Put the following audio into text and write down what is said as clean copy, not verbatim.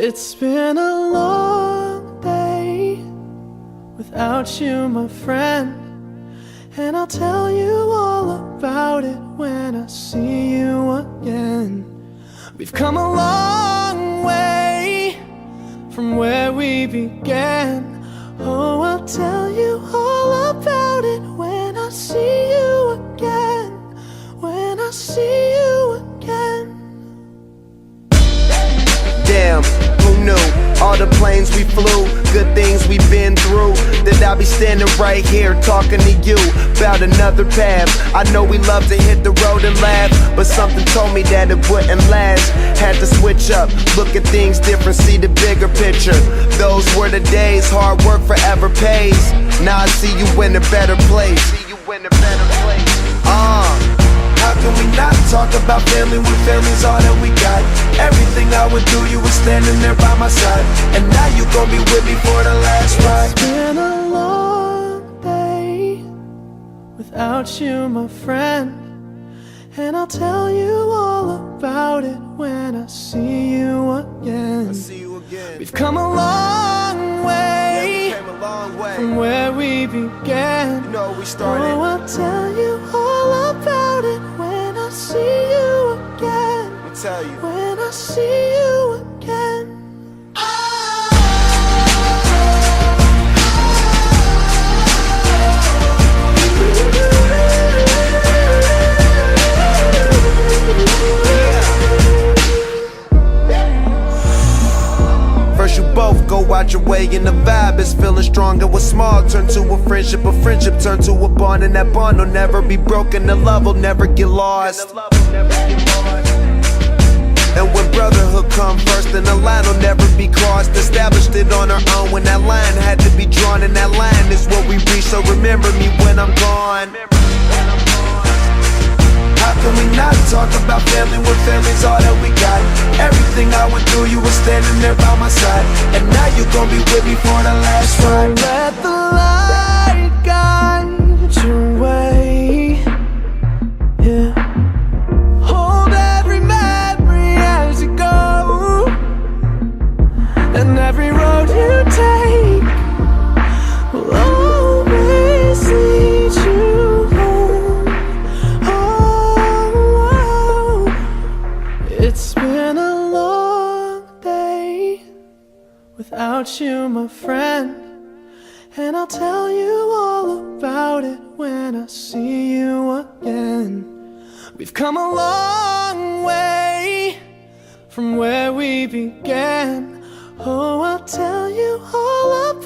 It's been a long day without you, my friend, and I'll tell you all about it when I see you again. We've come a long way from where we began. Oh, I'll tell you all about it when I see you again. When I see you again. Damn, who knew? All the planes we flew, good things we've been through, that I'll be standing right here talking to you about another path. I know we love to hit the road and laugh, but something told me that it wouldn't last. Had to switch up, look at things different, see the bigger picture. Those were the days, hard work forever pays. Now I see you in a better place. How can we not talk about family when family's all that we got? Everything I would do, you were standing there by my side, and now you gon' be with me for the last ride. It's been a long day without you, my friend, and I'll tell you all about it when I see you again. We've come a long way, from where we began. Oh, I'll tell you all about it when I see you again. When I see you again. First you both go out your way and the vibe is feeling stronger. What's small turn to a friendship turn to a bond, and that bond will never be broken. The love will never get lost. And when brotherhood come first, then the line will never be crossed. Established it on our own when that line had to be drawn, and that line is what we reach. So remember me when I'm gone. How can we not talk about family when family's all that we got? Everything I went through, you were standing there by my side, and now you gon' be with me for the last ride. Let the light guide your way. Yeah. Hold every memory as you go, and every road you take will always lead you home. Oh, it's been a long day without you, my friend, and I'll tell you all about it when I see you again. We've come a long way from where we began. Oh, I'll tell you all about